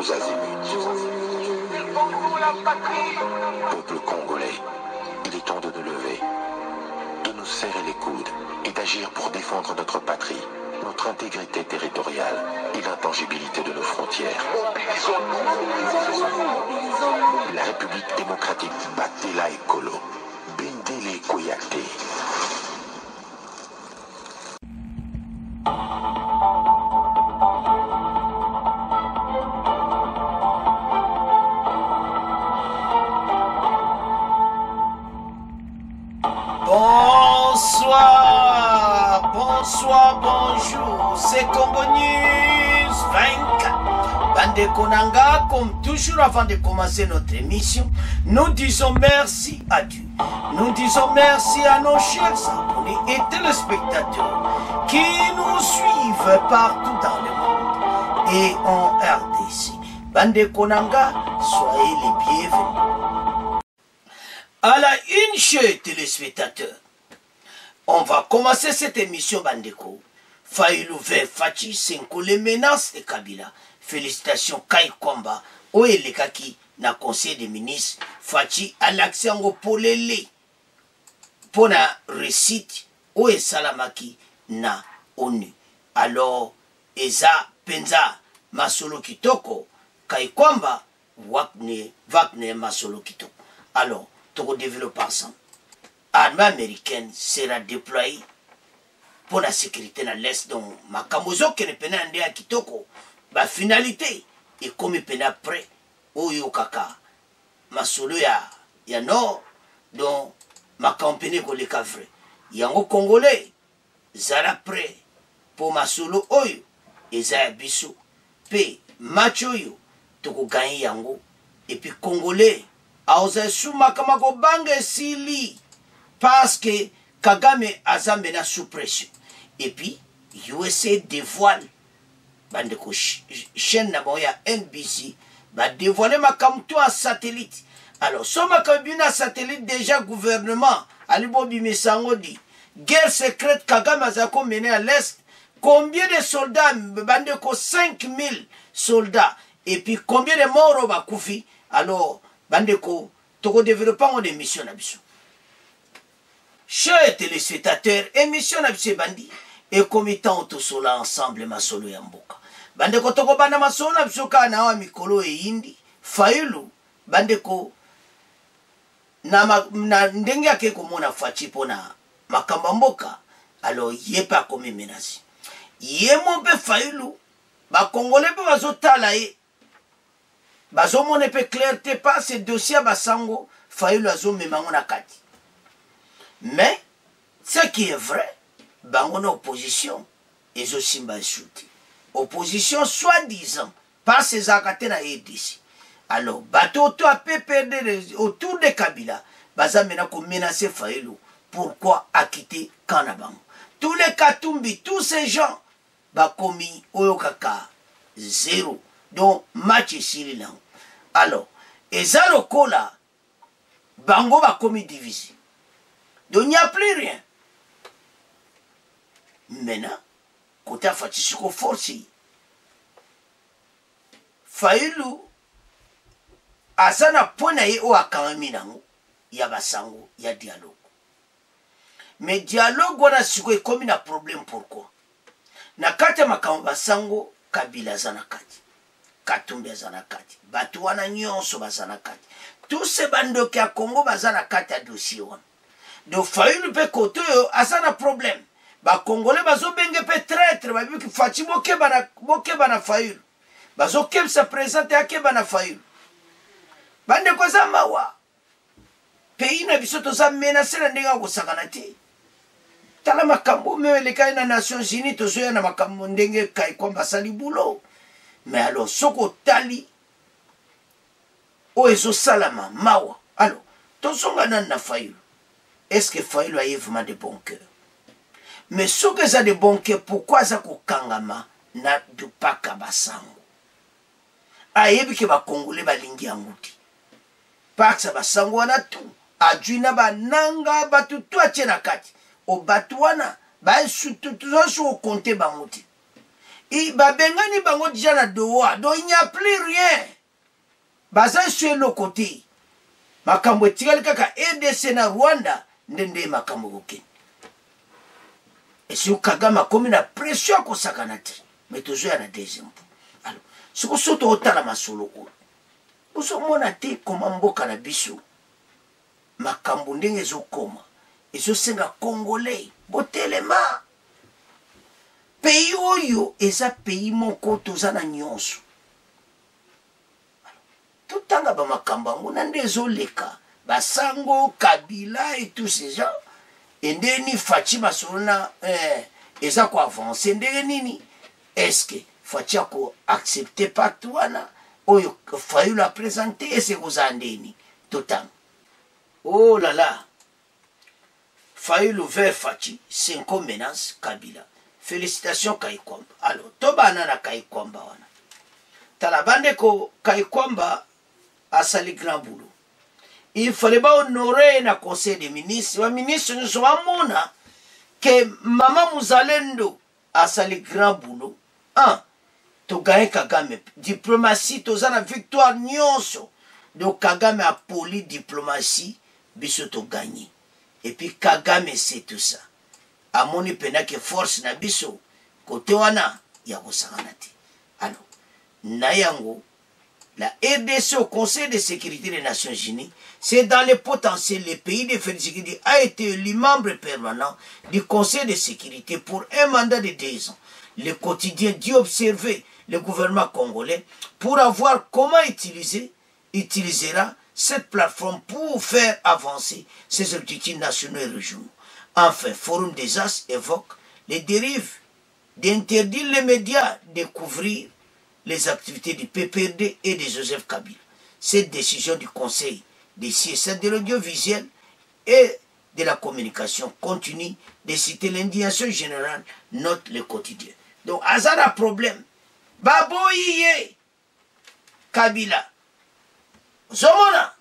tous azimuts. Peuple congolais, il est temps de nous lever, de nous serrer les coudes et d'agir pour défendre notre patrie, notre intégrité territoriale et l'intangibilité de nos frontières. La République démocratique Batela Ekolo, Bendele Koyate. Bonsoir, bonsoir, bonjour, c'est Congo News 24. Bande Konanga, comme toujours avant de commencer notre émission, nous disons merci à Dieu. Nous disons merci à nos chers abonnés et téléspectateurs qui nous suivent partout dans le monde et en RDC. Bande Konanga, soyez les bienvenus. À la une, chers téléspectateurs, on va commencer cette émission Bandeko. Faïlou Ve Fachi Senko les menaces de Kabila. Félicitations Kai Kwamba. Oelekaki na conseil des ministres. Fachi Alaxiango Polele. Pona récite. Oe Salamaki na ONU. Alors, Eza Penza Masolo Kitoko. Kai Kwamba Wakne Masolo Kitoko. Alors, Togo développe ensemble. L'armée américaine sera déployée pour la sécurité dans l'Est. Donc, Makamozo qui ne peut pas aller à Kitoko, la finalité est comme il peut après, au Yokaka, Masolo ya nord, donc Makampene ko le kavre. Yango Congolais, Zara prêt pour Masolo Oyo, et Zaya Bissou, P, Machoyo, Toko gagner Yango, et puis Congolais, Aoza Soumakamako Bange Sili. Parce que Kagame Azambena sous pression. Et puis, USA dévoile, bandeko chaîne namoya NBC, va dévoiler ma kamto en satellite. Alors, so ma kabina satellite déjà gouvernement, Alibobi Mesango dit, guerre secrète Kagame Azako mené à l'Est, combien de soldats, bandeko 5000 soldats, et puis combien de morts au Bakoufi, alors, bandeko, toko développement de mission d'absolu. Chers téléspectateurs, émission Nabise Bandi et comitant tout cela ensemble Masolo Yamboka. Bandeko toko banda Masolo Nabsoka na wa mikolo e indi Fayulu bandeko na ndenge yake komona fachi pona makamba mboka alors yepa komi menasi. Yemo pe Fayulu ba Congolais pe bazotala e bazomone pe clarté pas ce dossier basango Fayulu azo memango na kati. Mais, ce qui est vrai, bangon opposition, ils aussi m'a insulté. Opposition soi-disant, par ces acatena et d'ici. Alors, bateau to a perdre autour de Kabila, bazamena ko menacer Faïlou. Pourquoi acquitter Kanabango? Tous les Katumbi, tous ces gens, bakomi oyokaka zéro. Donc, match ici là. Alors, et Zalokola, bango bakomi divisé. Donc il n'y a plus rien. Maintenant, côté Fatisiko forci. Faïlou, Azana ponaye o akaminango, ya basango, ya dialogue. Mais dialogue wana siko e comme un problème pourquoi? Na kati makamba basango Kabila zana kati. Katumbi zana kati. Batu wana nyonso bazana kati. Tous ces bandos qui a Congo bazana kati a dossier wana. Donc Faïlou pe koto yo asana problème. Ba Congolais bazo benge pe traître ba bi ki Fachi boke bana Faïlou. Bazo kem sa présente ake bana Faïlou. Bande ko za mawa. Pays na biso to za menacer na ndenga ko sakana te. Tala makambo mele kai na Nations Unies to zoya na makambo ndenge kai kwamba sali boulot. Mais alors soko tali o ezo salama mawa. Alors to zonga na Faïlou. Est-ce que Faïlou a vraiment de bon cœur? Mais ce que ça de bon cœur, pourquoi ça ko kangama na du paka basango? Ayebi ke ba Congolais ba lingi anguti. Paksa basango wana tout. Adjuna ba nanga batu tuache na kati. O batu wana ba su compter banguti. babengani bango déjà na doa, donc il n'y a plus rien. Baza sur le côté. Makambo etikali kaka EDC na Rwanda ndende makambo kokeni. Et si Kagame comme na pression ko sakanati, mais toujours y a na deuxième. Alors, ce que soto otala masolo ko. Oso mona te koma mboka na biso. Makambo ndenge ezokoma. Ezosenga Congolais botelema. Pays oyo eza pays moko tozana nyonso. Totanga ba makambo ngo na ndezoleka. Basango, Kabila et tous ces gens. Et ndeni Fachi basolona eza ko avancer ndenge nini? Est-ce que Fachi ko accepter pacte wana oyo Fayulu a présenté et c'est kozandeni totanga. Oh là là. Fayulu vers Fachi, 5 menaces Kabila. Félicitations Kaikwamba. Alors, tobana na Kaikwamba wana. Talabande ko Kaikwamba a sali grand boulot. Il fallait pas honorer na conseil des ministres. Les ministres nous sont amona que Maman Mouzalendo a sali grand boulot. To gagne Kagame. Diplomatie, to zana victoire nyonso. Donc Kagame a poli diplomatie, biso to gagné. Et puis Kagame c'est tout ça. Amoni pena que force na biso kote wana ya kosakanati. Alors, nayango la RDC au Conseil de sécurité des Nations Unies, c'est dans le potentiel, le pays de Félicité a été élu membre permanent du Conseil de sécurité pour un mandat de 2 ans. Le quotidien dit observer le gouvernement congolais pour avoir comment utilisera cette plateforme pour faire avancer ses objectifs nationaux et régionaux. Enfin, Forum des As évoque les dérives d'interdire les médias de couvrir les activités du PPRD et de Joseph Kabila. Cette décision du Conseil des CSA de l'audiovisuel et de la communication continue de citer l'indignation générale, note le quotidien. Donc, hasard a problème. Baboye Kabila. Zomona.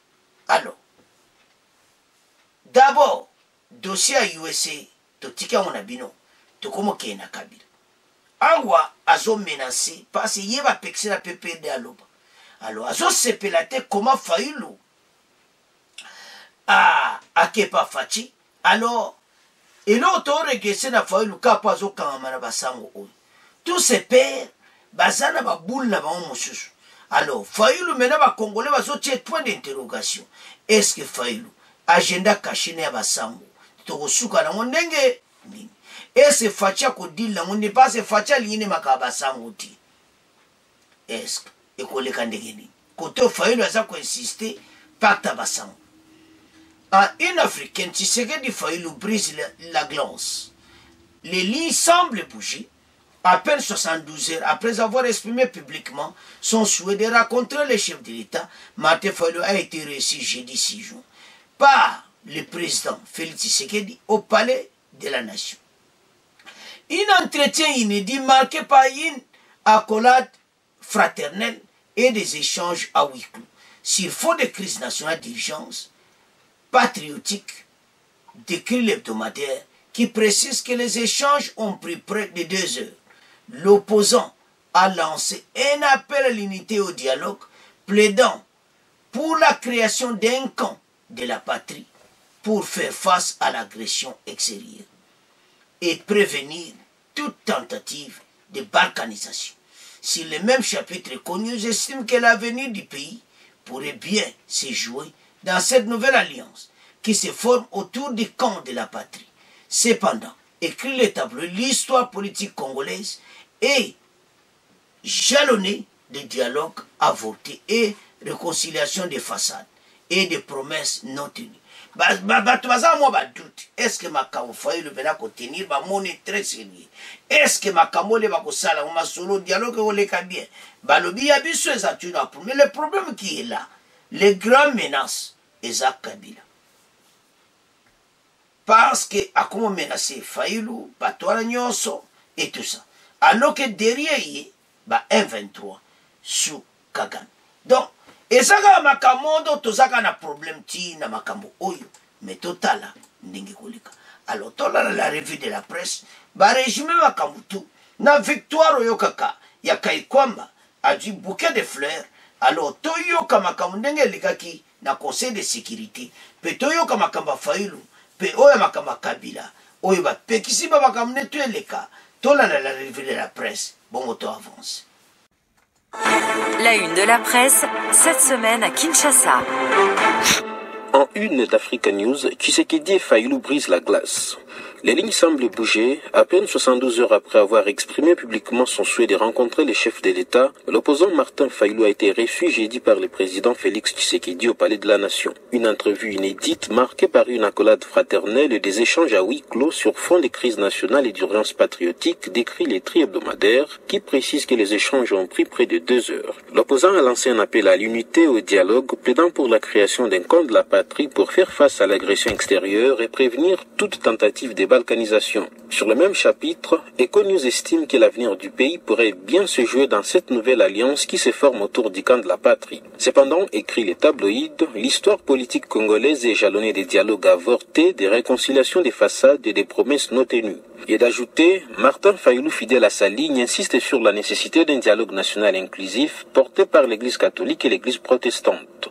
Alors, d'abord, dossier à USA, totika monabino, tokomo kena Kabila. Awa azo menacé parce qu'il va pexer la PPD à l'oba. Alors, azo sepelate comment Fayulu a kepa Fachi. Alors, et l'autre regressé na Fayulu kapo azo kangamana basango oyo. Tous ces pères, bazana ba boule na ba mosusu. Alors, Fayulu mena ba Congolais bazo tie point d'interrogation. Est-ce que Fayulu agenda caché na basango? Tokosuka na ndenge nini? Et c'est Facha ko dit là, on n'est pas c'est Facha ligne makaba sangoti. Est-ce que ko le kandegeni? Koto Fayulu aza ko insister pacte basango. En une africaine, tu sais que Fayulu brise la glance. Les lignes semblent bouger. À peine 72 heures après avoir exprimé publiquement son souhait de rencontrer le chef de l'État, Martin Fayulu a été reçu jeudi 6 juin par le président Félix Tshisekedi au palais de la Nation. Un entretien inédit marqué par une accolade fraternelle et des échanges à huis clos sur fond de crise nationale d'urgence patriotique, décrit l'hebdomadaire qui précise que les échanges ont pris près de 2 heures. L'opposant a lancé un appel à l'unité et au dialogue, plaidant pour la création d'un camp de la patrie pour faire face à l'agression extérieure et prévenir toute tentative de balkanisation. Si le même chapitre est connu, j'estime que l'avenir du pays pourrait bien se jouer dans cette nouvelle alliance qui se forme autour du camp de la patrie. Cependant, écrit le tableau, l'histoire politique congolaise est jalonnée de dialogues avortés et réconciliation des façades et des promesses non tenues. Est-ce que Makamo Fayulu va tenir ma monnaie très sérieux? Est-ce que Makamo va sala ma solo dialogue ou les bien? Balobi abisso ezatuna. Mais le problème qui est là, les grandes menaces, Ezak Kabila. Parce que a comment menacer Fayulu, Batoala Nyonso et tout ça. Alors que derrière il ba M23 sous Kagame. Donc ezaka makamondo tozaka na problème ti na makambo oyo mais totala ndenge koleka. Alors tola la revue de la presse ba résumé makambo tout na victoire oyo kaka ya Kaikwamba adu bouquet de fleurs. Alors toyoka makambo ndenge elekaki na conseil de sécurité pe toyoka makambo Fayulu pe oyo makambo Kabila oyo bapekisi ba makambo ne toeleka tolanda la revue de la presse. Bon moto avance. La une de la presse, cette semaine à Kinshasa. En une d'Africa News, Tshisekedi et Fayulu brisent la glace. Les lignes semblent bouger. À peine 72 heures après avoir exprimé publiquement son souhait de rencontrer les chefs de l'État, l'opposant Martin Fayulu a été reçu jeudi par le président Félix Tshisekedi au Palais de la Nation. Une entrevue inédite marquée par une accolade fraternelle et des échanges à huis clos sur fond de crise nationale et d'urgence patriotique, décrit les tri-hebdomadaires qui précisent que les échanges ont pris près de 2 heures. L'opposant a lancé un appel à l'unité et au dialogue, plaidant pour la création d'un camp de la patrie pour faire face à l'agression extérieure et prévenir toute tentative de balkanisation. Sur le même chapitre, Econews estime que l'avenir du pays pourrait bien se jouer dans cette nouvelle alliance qui se forme autour du camp de la patrie. Cependant, écrit les tabloïds, l'histoire politique congolaise est jalonnée des dialogues avortés, des réconciliations des façades et des promesses non tenues. Et d'ajouter, Martin Fayulu, fidèle à sa ligne, insiste sur la nécessité d'un dialogue national inclusif porté par l'Église catholique et l'Église protestante.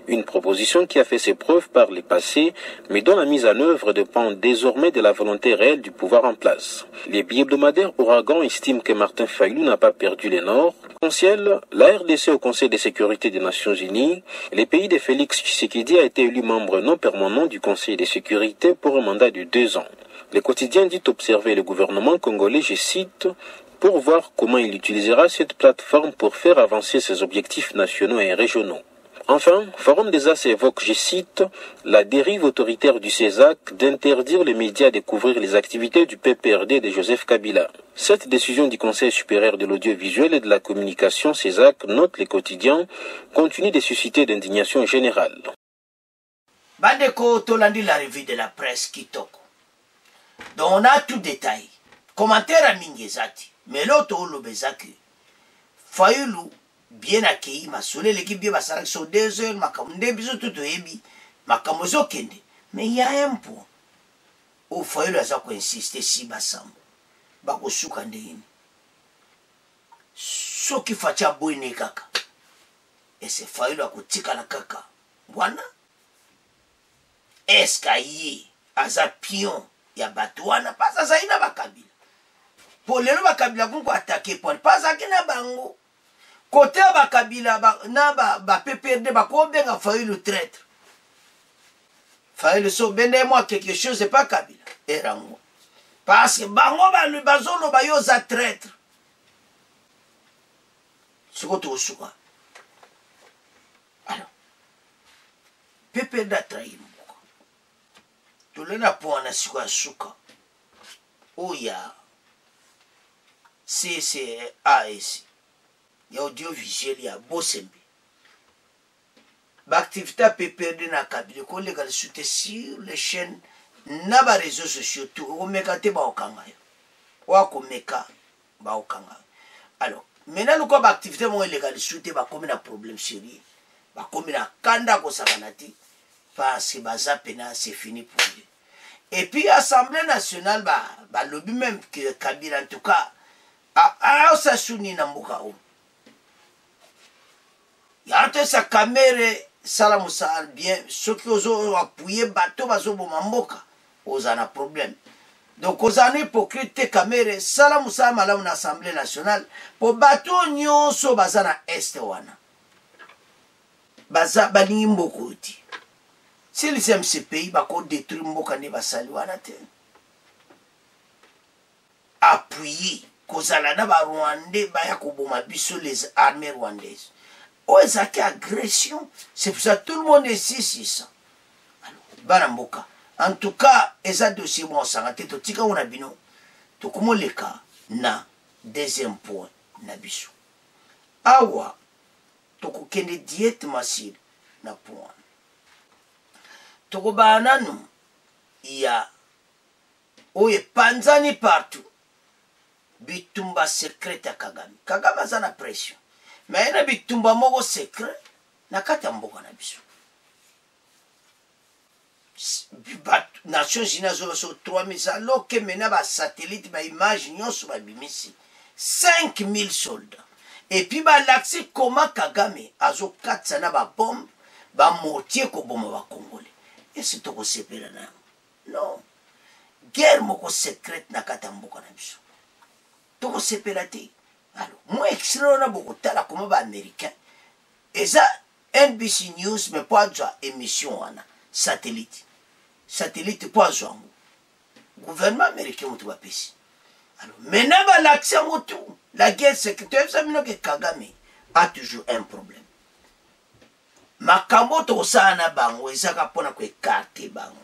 Une proposition qui a fait ses preuves par le passé, mais dont la mise en œuvre dépend désormais de la volonté réelle du pouvoir en place. Les bi-hebdomadaires Ouragan estiment que Martin Fayulu n'a pas perdu les Nord. Essentiel, la RDC au Conseil de sécurité des Nations Unies, les pays de Félix Tshisekedi a été élu membre non permanent du Conseil de sécurité pour un mandat de 2 ans. Le quotidien dit observer le gouvernement congolais, je cite, pour voir comment il utilisera cette plateforme pour faire avancer ses objectifs nationaux et régionaux. Enfin, Forum des As évoque, je cite, la dérive autoritaire du CESAC d'interdire les médias de couvrir les activités du PPRD de Joseph Kabila. Cette décision du Conseil supérieur de l'audiovisuel et de la communication CESAC, note les quotidiens, continue de susciter d'indignation générale. Bandeko tolandi la revue de la presse Kitoko. Donc on a tout détail. Commentaire à Mingezati. Mais l'autre Olobezaki. Fayulu bien accueilli. Masole l'équipe bien basarak sur 2 heures. Makamde biso tout ebi. Makamozo kende. Mais il y a un point. Où Fayulu a zako insister si basam. Bako soukande ini. Soki facha boine kaka. Et c'est Fayulu akotika la kaka. Wana. Est-ce qu'il aza pion ya bato wana pasa zaina bakabila po lelo bakabila kunko atake pone pasa kina bango côté bakabila na ba PPRD bakobenga Fayulu traître Fayulu so bende moi quelque chose c'est pas kabila erango parce que bango ba le bazolo ba yo za traître siko to suka alors PPRD a trahi tulena pona sikwa suka oya CCAS ya audiovisuel ya Bosembe l'activité PPRD na Kabila ko legal soute sur les chaînes na ba réseaux sociaux tout o meka te ba okanga yo wa ko meka ba okanga alors maintenant le quoi activité mo legal soute ba comme na problème sérieux ba comme na kanda ko sakanati parce que baza pena c'est fini pour lui. Et puis l'Assemblée nationale bah lobby même que Kabila en tout cas a sa souni na mbuka o. Ya te sa caméra sala musal bien ceux qui ont appuyé bateau bazo bomamboka ozana problème. Donc ozana hypocrite te caméra sala musal malamu na Assemblée nationale pour bateau nyonso bazana est wana. Baza balingi mboko uti. Si les aiment ces pays, ils vont détruire Mbokane Basaliwana. Appuyer, Kozalana Rwandais, Bayakoboma Bisso, les armées rwandaises. Oh, ça qui agression. C'est pour ça que tout le monde est ici, ça. Baramboka. En tout cas, ça dossier, bon, ça a été tout tika on a bino. Tout comme le cas, na, deuxième point, na Bisso. Awa, tout comme une diète massive, na point. Tokobananu, il y a oye panzani partout. Bitumba secret à Kagame. Kagame a une pression. Mais il y a bitumba mogo secret. Nakata mboka na biso. Nations Unies ont 3000 alors que maintenant ba satellite ba image nyonso ba bimisi. 5000 soldats. Et puis l'accès comment Kagame azo katsana ba bombe ba mortier ko boma ba Congolais. Et c'est tout sepela na. Non. Guerre moko secrète na katamboka na biso. To sepela te. Alors, moi extra na boko tala comment ba américain. Et ça NBC News mais pas déjà émission wana satellite. Satellite pas genre. Gouvernement américain mutu ba pesi. Alors, maintenant, l'accès au tout, la guerre secrète, ça veut dire que Kagame a toujours un problème. Makambo to sana bango, ezaka pona ko écarter bango.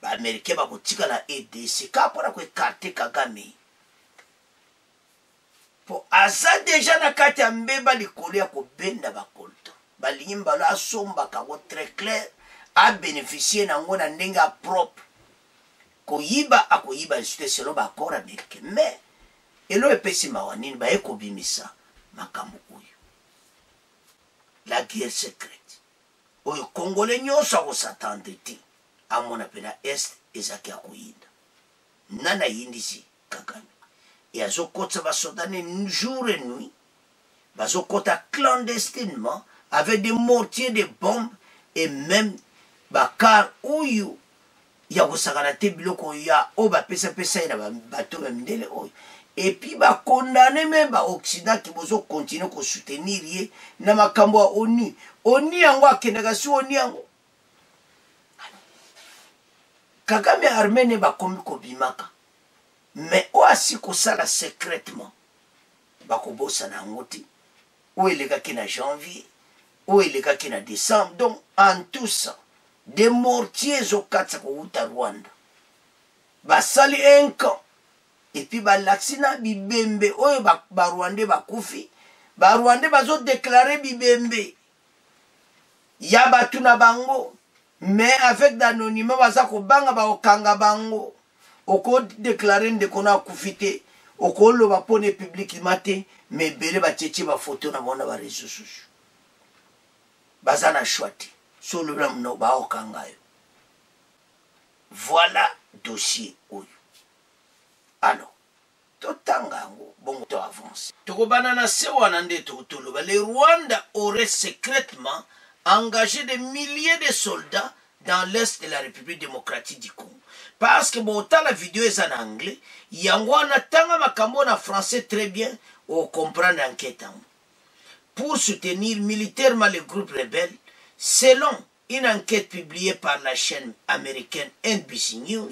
Ba américain ba kotika la EDC, ka pona ko écarter Kagame. Po aza déjà na kati ya mbeba likolo ya ko benda ba kolta. Ba limba la somba ka très clair, a bénéficier nango na ndenga propre. Koyiba akoyiba juste selon l'accord américain mais elo epesi mawanini ba ekobimisa makambo oyo la guerre secrète oyo Congolais nyonso akosatande te amona pena est ezaki akoyinda nana yindisi Kagame et azokota basoda ne jour et nuit bazokota clandestinement avec des mortiers, des bombes et même bakar oyo ya kosakana te biloko ya o bapesa na bato bamindele oyo et puis bakondane même baoccident ki bozo continue kosoutenir ye na makambo ya ONU yango akendaka si ONU yango Kagame armée ne bakomi kobimaka mais o asi kosala secrètement bakobosana yango te o elekaki na janvier o elekaki na décembre donc en tout ça des mortiers au Katsakuta Rwanda. Basali un camp. Et puis laksina bibembe. Oye ba Rwandais ba koufi. Ba Rwandais bazo déclaré bibembe. Yabatuna bango. Mais avec d'anonymat baza ko banga ba okanga bango. Oko déclaré ndekona koufite. Oko lo ba pone public mate. Mais bele ba tchétché ba photo na mona ba réseaux sociaux. Baza na chouati. Voilà dossier oyo. Alors, totangango bongo to avance. Tokobana na sewa na ndeto toloba le Rwanda aurait secrètement engagé des milliers de soldats dans l'est de la République démocratique du Congo. Parce que bon la vidéo est en anglais, yango na tanga makambo na français très bien ou comprendre enquête. Pour soutenir militairement les groupes rebelles. Selon une enquête publiée par la chaîne américaine NBC News,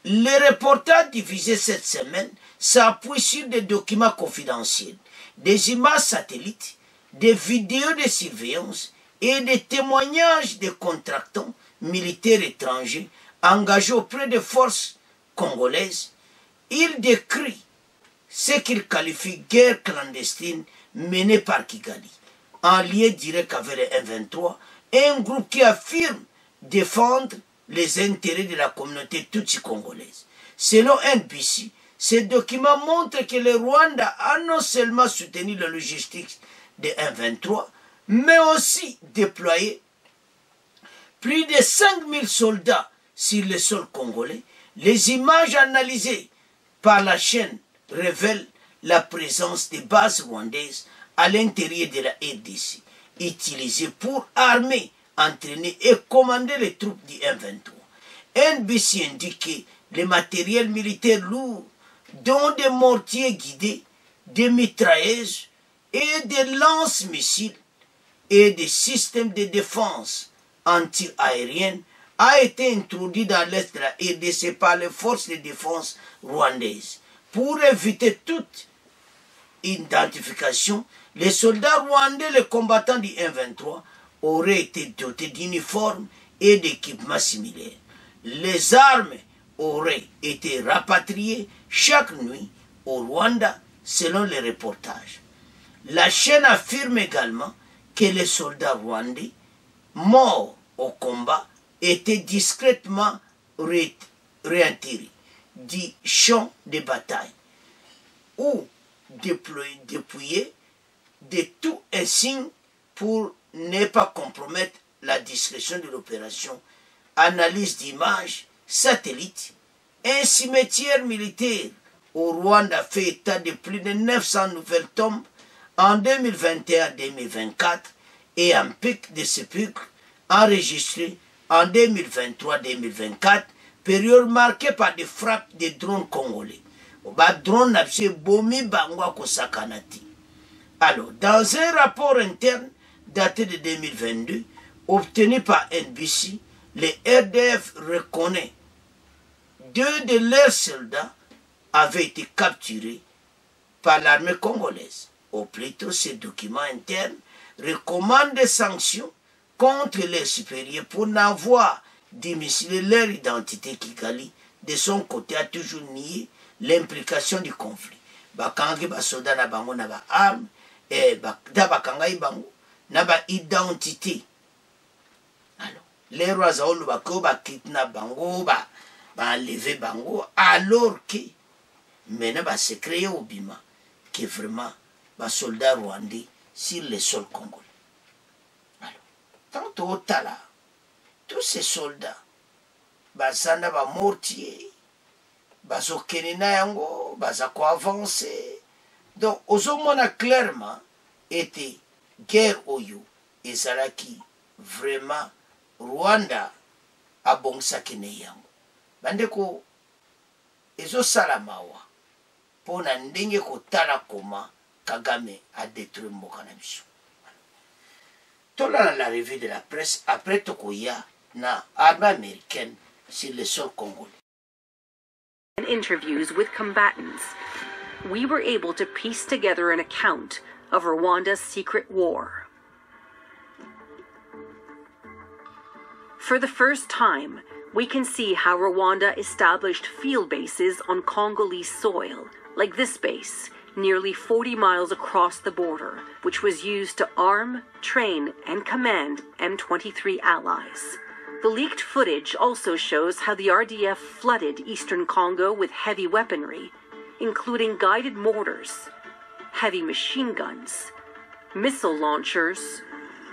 le reportage diffusé cette semaine s'appuie sur des documents confidentiels, des images satellites, des vidéos de surveillance et des témoignages de contractants militaires étrangers engagés auprès des forces congolaises. Il décrit ce qu'il qualifie de guerre clandestine menée par Kigali, en lien direct avec le M23, un groupe qui affirme défendre les intérêts de la communauté tutsi congolaise. Selon NBC, ces documents montrent que le Rwanda a non seulement soutenu la logistique de M23, mais aussi déployé plus de 5000 soldats sur le sol congolais. Les images analysées par la chaîne révèlent la présence des bases rwandaises à l'intérieur de la RDC, utilisées pour armer, entraîner et commander les troupes du M23. NBC indique que le matériel militaire lourd, dont des mortiers guidés, des mitrailleuses et des lance-missiles et des systèmes de défense anti-aérienne, a été introduit dans l'est de la RDC par les forces de défense rwandaises. Pour éviter toute identification, les soldats rwandais, les combattants du M23, auraient été dotés d'uniformes et d'équipements similaires. Les armes auraient été rapatriées chaque nuit au Rwanda, selon les reportages. La chaîne affirme également que les soldats rwandais morts au combat étaient discrètement réattirés du champ de bataille ou dépouillés de tout insigne pour ne pas compromettre la discrétion de l'opération. Analyse d'images, satellites, un cimetière militaire au Rwanda fait état de plus de 900 nouvelles tombes en 2021-2024 et un pic de sépulcres enregistré en 2023-2024, période marquée par des frappes de drones congolais. Drone alors, dans un rapport interne daté de 2022, obtenu par NBC, les RDF reconnaît 2 de leurs soldats avaient été capturés par l'armée congolaise. Ou plutôt, ces documents internes recommandent des sanctions contre les supérieurs pour n'avoir démystifié leur identité. Kigali, de son côté, a toujours nié l'implication du conflit. Bakangi basoda na bango na ba armes et bakangai bango na ba identité. Alors, les rois zaolu bako ba kidnap bango ba enlever bango alors que maintenant ba se créer au bima que vraiment ba soldats rwandais sur le sol congolais. Alors, tant au tala tous ces soldats bazana ba mortier bazokene na yango baza ko avancer. Donc ozomona clairement était guerre oyo ezalaki vraiment Rwanda abongisaki ne yango bandeko ezosala mawa mpona ndenge kotala koma Kagame a détruit mboka na biso. Tolana la revue de la presse après tokoya na armée américaine sur le sol congolais. In interviews with combatants, we were able to piece together an account of Rwanda's secret war. For the first time, we can see how Rwanda established field bases on Congolese soil, like this base, nearly 40 miles across the border, which was used to arm, train, and command M23 allies. The leaked footage also shows how the RDF flooded eastern Congo with heavy weaponry, including guided mortars, heavy machine guns, missile launchers,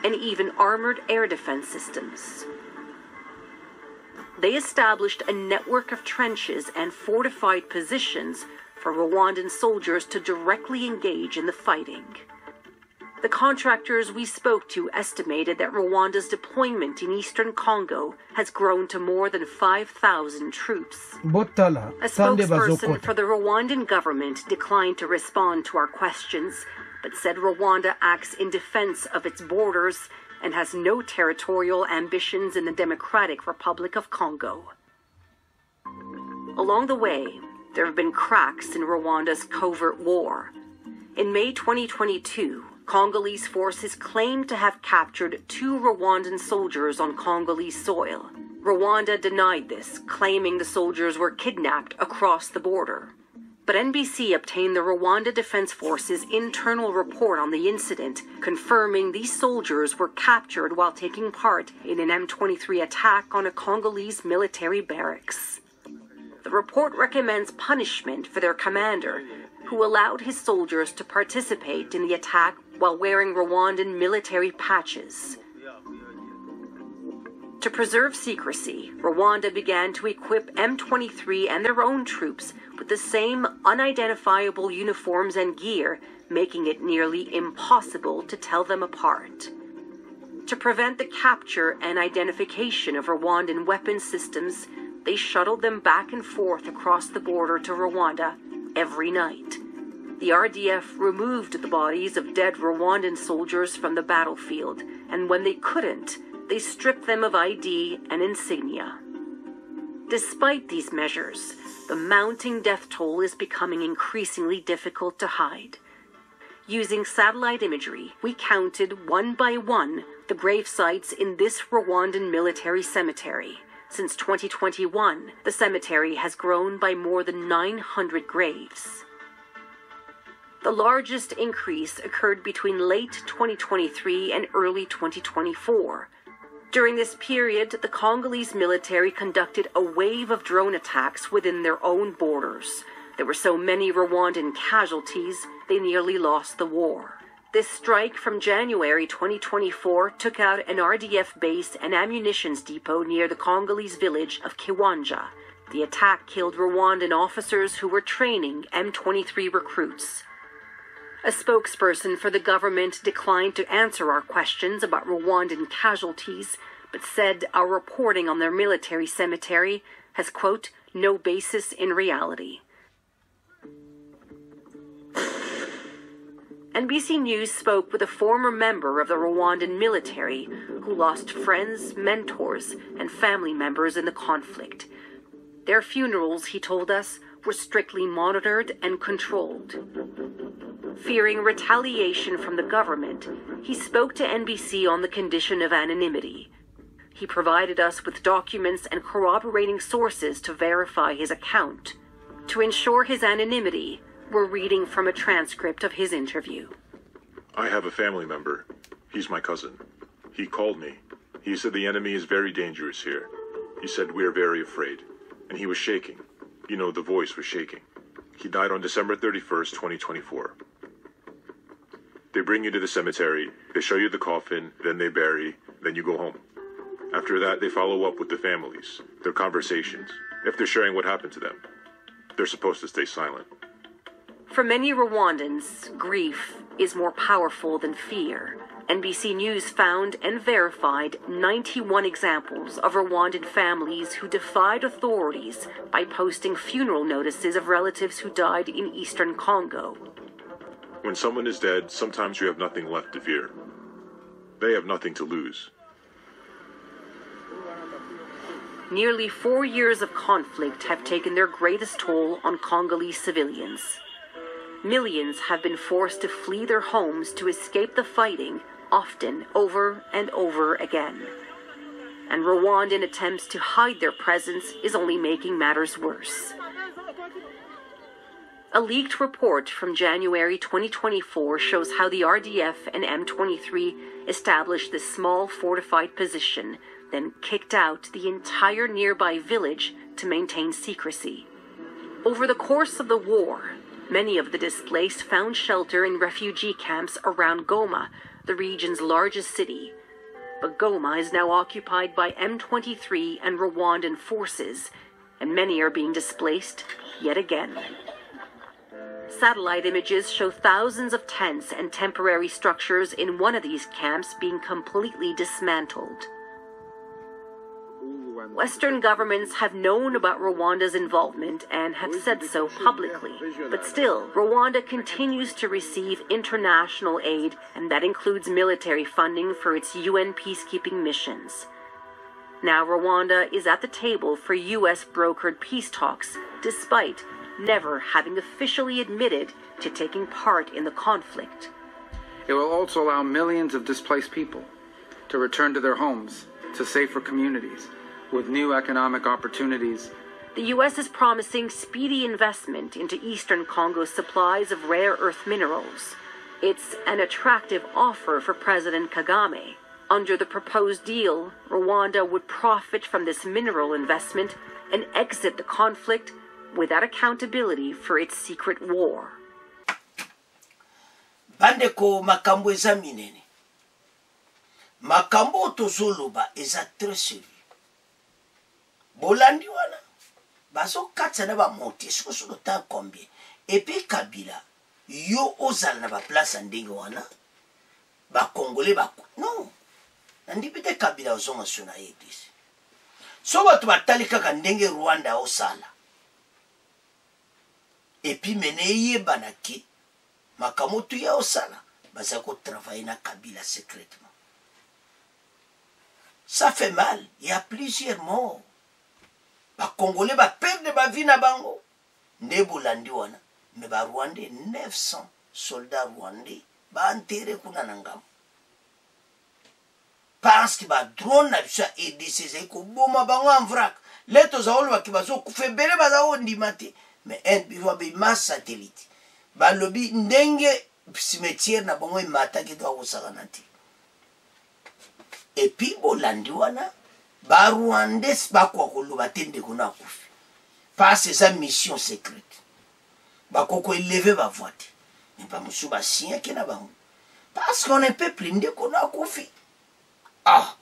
and even armored air defense systems. They established a network of trenches and fortified positions for Rwandan soldiers to directly engage in the fighting. The contractors we spoke to estimated that Rwanda's deployment in eastern Congo has grown to more than 5,000 troops. A spokesperson for the Rwandan government declined to respond to our questions, but said Rwanda acts in defense of its borders and has no territorial ambitions in the Democratic Republic of Congo. Along the way, there have been cracks in Rwanda's covert war. In May 2022, Congolese forces claimed to have captured 2 Rwandan soldiers on Congolese soil. Rwanda denied this, claiming the soldiers were kidnapped across the border. But NBC obtained the Rwanda Defense Force's internal report on the incident, confirming these soldiers were captured while taking part in an M23 attack on a Congolese military barracks. The report recommends punishment for their commander, who allowed his soldiers to participate in the attack while wearing Rwandan military patches. To preserve secrecy, Rwanda began to equip M23 and their own troops with the same unidentifiable uniforms and gear, making it nearly impossible to tell them apart. To prevent the capture and identification of Rwandan weapon systems, they shuttled them back and forth across the border to Rwanda every night. The RDF removed the bodies of dead Rwandan soldiers from the battlefield, and when they couldn't, they stripped them of ID and insignia. Despite these measures, the mounting death toll is becoming increasingly difficult to hide. Using satellite imagery, we counted one by one the grave sites in this Rwandan military cemetery. Since 2021, the cemetery has grown by more than 900 graves. The largest increase occurred between late 2023 and early 2024. During this period, the Congolese military conducted a wave of drone attacks within their own borders. There were so many Rwandan casualties, they nearly lost the war. This strike from January 2024 took out an RDF base and ammunitions depot near the Congolese village of Kiwanja. The attack killed Rwandan officers who were training M23 recruits. A spokesperson for the government declined to answer our questions about Rwandan casualties, but said our reporting on their military cemetery has, quote, no basis in reality. NBC News spoke with a former member of the Rwandan military who lost friends, mentors, and family members in the conflict. Their funerals, he told us, were strictly monitored and controlled. Fearing retaliation from the government, he spoke to NBC on the condition of anonymity. He provided us with documents and corroborating sources to verify his account. To ensure his anonymity, we're reading from a transcript of his interview. I have a family member. He's my cousin. He called me. He said the enemy is very dangerous here. He said we are very afraid. And he was shaking. You know, the voice was shaking. He died on December 31st, 2024. They bring you to the cemetery, they show you the coffin, then they bury, then you go home. After that, they follow up with the families, their conversations, if they're sharing what happened to them. They're supposed to stay silent. For many Rwandans, grief is more powerful than fear. NBC News found and verified 91 examples of Rwandan families who defied authorities by posting funeral notices of relatives who died in eastern Congo. When someone is dead, sometimes you have nothing left to fear. They have nothing to lose. Nearly 4 years of conflict have taken their greatest toll on Congolese civilians. Millions have been forced to flee their homes to escape the fighting, often over and over again. And Rwandan attempts to hide their presence is only making matters worse. A leaked report from January 2024 shows how the RDF and M23 established this small fortified position, then kicked out the entire nearby village to maintain secrecy. Over the course of the war, many of the displaced found shelter in refugee camps around Goma, the region's largest city. But Goma is now occupied by M23 and Rwandan forces, and many are being displaced yet again. Satellite images show thousands of tents and temporary structures in one of these camps being completely dismantled. Western governments have known about Rwanda's involvement and have said so publicly. But still, Rwanda continues to receive international aid, and that includes military funding for its UN peacekeeping missions. Now Rwanda is at the table for US-brokered peace talks, despite never having officially admitted to taking part in the conflict. It will also allow millions of displaced people to return to their homes, to safer communities, with new economic opportunities. The U.S. is promising speedy investment into eastern Congo's supplies of rare earth minerals. It's an attractive offer for President Kagame. Under the proposed deal, Rwanda would profit from this mineral investment and exit the conflict without accountability for its secret war. Bandeko makambo eza minene. Makambo tozoloba eza très sérieux. Bolandi wana bazo katsa na ba monte sikoso lota combien et puis Kabila yo ozala na ba place ndenge wana ba congolais ba non nandi pete Kabila ozonga sona yedisi so batu batali kaka ndenge Rwanda osala et puis meneye banaki makamoto ya osala baza ko travailler na Kabila secrètement. Ça fait mal, il y a plusieurs morts. Ba Congolais ba perdre ba vie na bango nde bolandi wana me ba Rwandais 900 soldats rwandais ba enterré kuna nangam parce que ba drone na bisa EDC ko boma bango en vrac leto za olwa ki bazo kufebele baza ondimate mais en biwa be mass satellite ba lobi ndenge cimetière na bango mata ki doa kosakanati et puis bolandi wana ba Rwandais ba kwa koloba tende kuna kufi parce sa mission secrète ba koko élever ba voite mais pas musu ba sien ke na bango parce qu'on est peuple ndé kuna kufi ah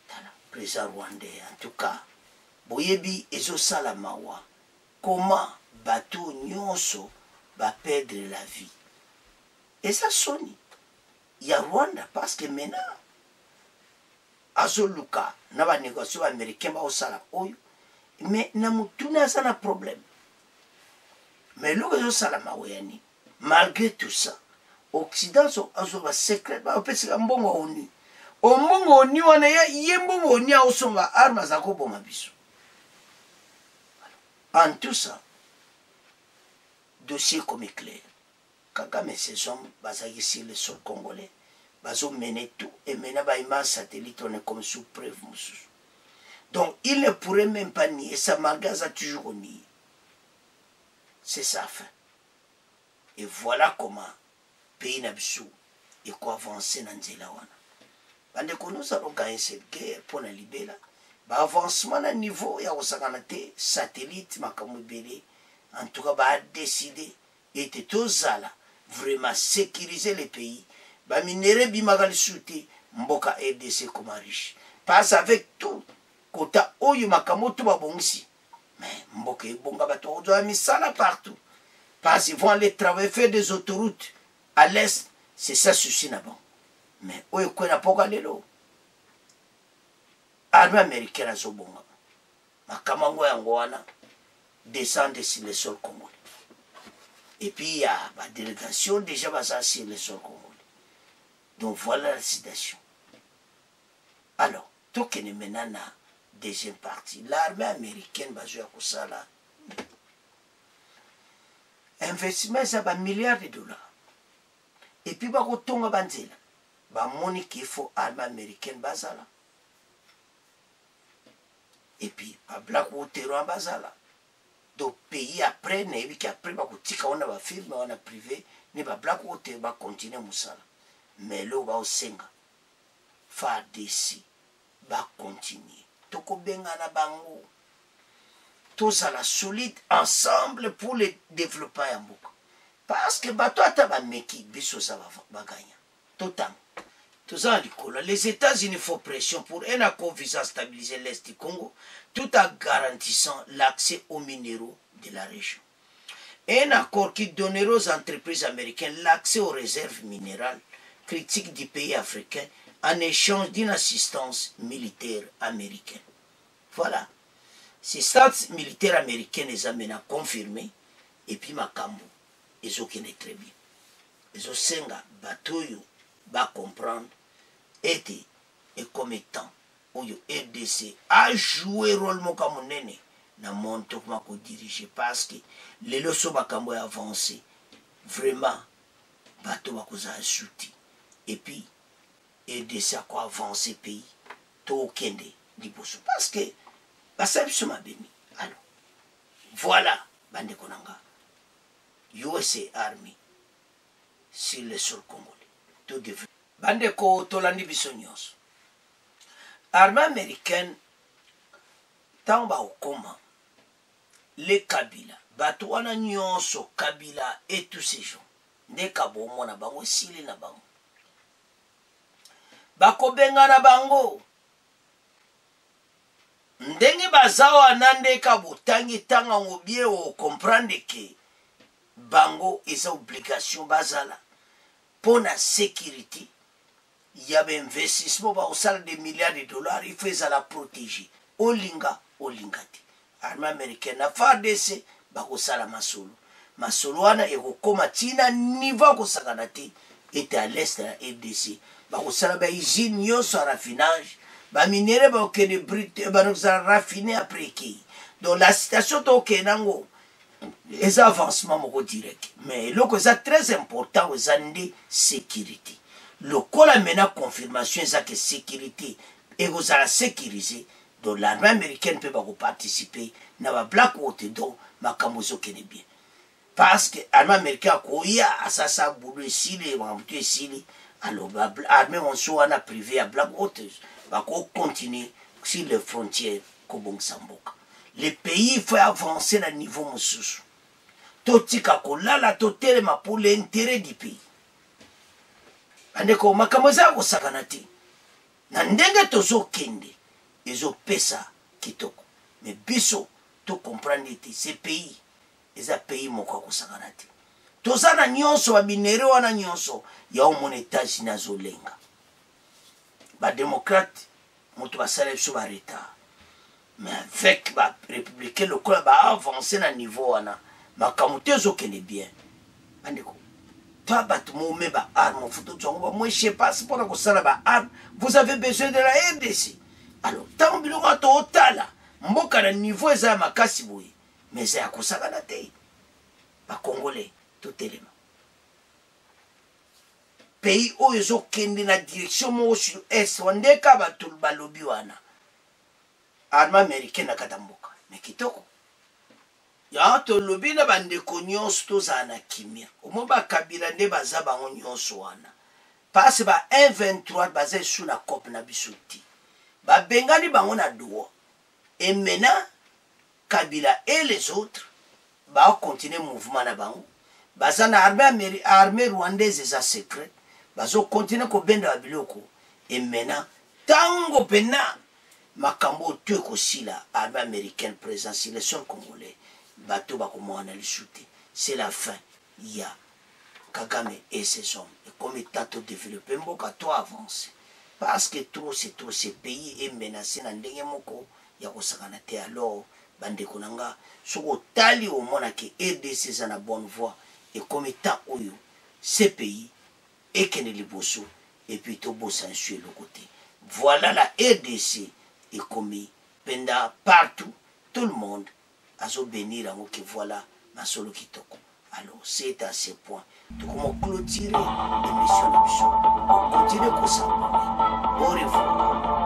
tala président rwandais en tout cas boyebi ezosala mawa comment bato nyonso perdre la vie. Et ça soni ya Rwanda parce que maintenant azoluka na ba négociation américain ba osala oyo mais na mutuna ça na problème. Mais lo ezosala mawa yani malgré tout ça Occident azo ba secret ba opesika mbongo oni ombongo oni wana ye mbongo oni ausomba armes za koboma biso. En tout ça dossier comme éclair. Kagame ces hommes basés sur le sol congolais, baso mener tout et mener ba image satellite on est comme sous preuve. Donc il ne pourrait même pas nier ça malgré ça toujours nié. C'est sa fin. Et voilà comment pays n'absou et quoi avancer dans nzela wana. Bande que nous allons gagner cette guerre pour la libérer. Ba avancement à niveau ya osakanate satellite makamubele. En tout cas, a décidé et tozala vraiment sécuriser les pays. Ba minere bimagal souté mboka RDC comme riche. Passe avec tout. Kota oyo makamoto ba bongsi. Mais mboka bonga bato ozo misala partout. Parce qu'ils vont aller travailler faire des autoroutes à l'est, c'est ça souci na bon. Mais oyo ko na poka lelo. Armée américaine a zobonga. Makamango yango wana descendre sur le sol congolais. Et puis il y a la délégation déjà basée sur le sol congolais. Donc voilà la situation. Alors, tout ce qui est maintenant la deuxième partie, l'armée américaine basée à Kosala, investissement ça va milliards de dollars. Et puis bah kotonga banzela, bah moni qu'il faut armée américaine basala. Et puis bah black water en basala. Donc pays après nebi qui après ba kotika on va firme on a privé ne ba black water ba continuer musala mais là ba osenga fa desi ba continuer toko benga na bango tous à la solide ensemble pour le développer en boucle parce que bato ata ba meki biso ça va gagner total. Les États-Unis font pression pour un accord visant à stabiliser l'Est du Congo tout en garantissant l'accès aux minéraux de la région. Un accord qui donnera aux entreprises américaines l'accès aux réserves minérales critiques du pays africain en échange d'une assistance militaire américaine. Voilà. Ces stats militaires américains les amènent à confirmer et puis Makambo, ils ont très bien. Ils ont senga batoyo va comprendre et comme étant où RDC a joué rôle mokamunene dans mon truc mako diriger parce que les leçons bakambo avancé vraiment bateau bakoza souti et puis RDC a quoi avancer pays to kende liboso parce que basabso mabeni. Alors voilà bande konanga USA Army sur le sol congolais tout devrait bande ko tolandi biso nyonso armée américaine tant ba okoma les Kabila bato wana nyonso Kabila et tous ces gens nde kabomo na bango sili na bango bakobenga na bango ndenge bazawa nande kabotangi tanga ngobie o comprendre que bango eza obligation bazala pour la sécurité. Il y a un investissement au salaire de milliards de dollars, il faut la protéger. Olinga, olingati. Armée américaine a fait d'essai, bako sala masolo. Masolo wana eko koma tina niveau ko sakanati était à l'est de la RDC. Bako sala ba usine nyonso à raffinage, ba minéraux ba okene brut, ba nous a raffiné après qui. Donc la situation to kenango les avancements moko direct. Mais le que c'est très important aux années sécurité. Le col a maintenant confirmation de que sécurité et vous allez sécuriser. Donc l'armée américaine peut pas participer. N'a pas black water donc ma camozo qui est bien. Parce que l'armée américaine a ça boulot ici les mamoutou ici. Alors l'armée on soit en privé à black water. Va continuer sur les frontières comme Samboka. Les pays il faut avancer à niveau moussous. Totika kolala totelema pour l'intérêt du pays. Andeko makamoza ko sakanati. Na ndenge tozo kende ezo pesa kitoko. mais biso to comprendre ete ce pays eza pays moko akosakana te toza na nyonso babinere wana nyonso ya omona États-Unis azolenga badémocrate moto basala biso baretard mais avec barépublicain lokola baavance na niveau wana makambo te ezokende bien bandeko toi bato mome baarme foto twango bamweshe pasi mpona kosala baarme vous avez besoin de la RDC alors ntango biloko ya tootala mboka na niveau eza ya makasi boye mais eza ya kosakana te bakongolais totelema pays oyo ezokende na direction moko sur est wandeka bato balobi wana arme américaine na kata mboka me kitoko ya tolobi na bandeko nyonso tozala na kimia omo bakabila nde baza bango nyonso wana pasi ba 123 baza esu na cope na biso ti babengani bango na droit et maintenant Kabila et les autres bakontinue mouvement na bango baza na armée rwandaise eza secret bazokontinue kobenda babiloko et maintenant tango pena makambo to ekosila armée américaine présente sur le sol congolais bato bakomona lisu te c'est la fin ya Kagame et ses hommes et comme état to développer mboka to avance parce que trop c'est trop ce pays est menacé na ndenge moko ya kosakana te alors bandeko nanga soko tali omona ke RDC eza na bonne voie et comme état oyo ce pays ekende liboso et puis tobosa nsue le côté voilà la RDC et comme penda partout tout le monde azo bénir yango que voilà masolo kitoko alors c'est à ce point tokomo clôturer émission na biso continue kosambona au revoir.